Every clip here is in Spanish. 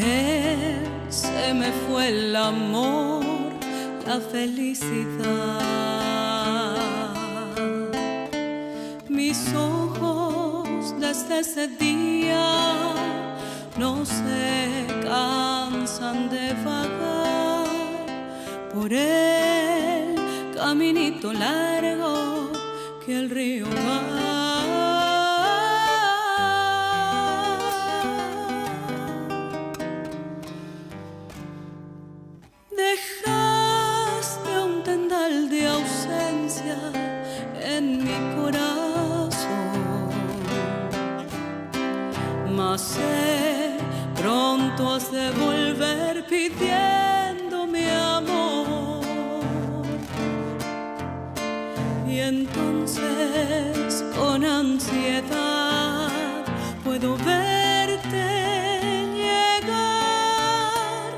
él se me fue el amor, la felicidad. Mis ojos desde ese día no se cansan de vagar por el caminito largo que el río va. Dejaste un tendal de ausencia en mi corazón, mas pronto has de volver pidiéndome amor. Y entonces con ansiedad puedo verte llegar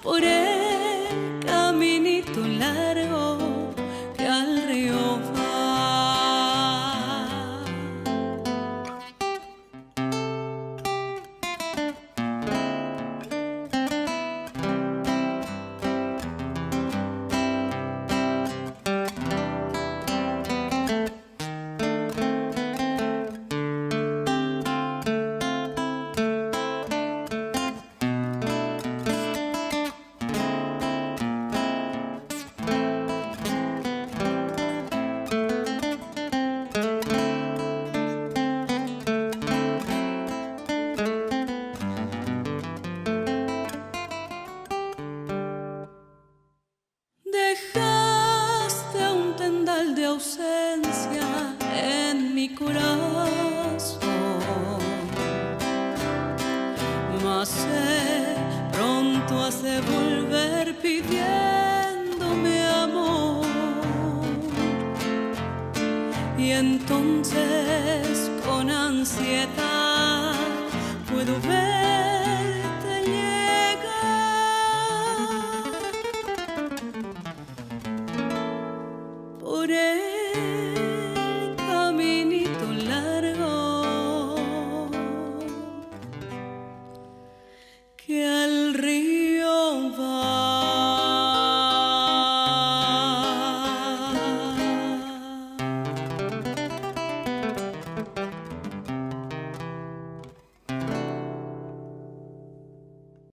por el caminito largo que al río va. Dejaste un tendal de ausencia en mi corazón, mas pronto has de volver pidiéndome amor. Y entonces con ansiedad puedo verte llegar por el caminito largo que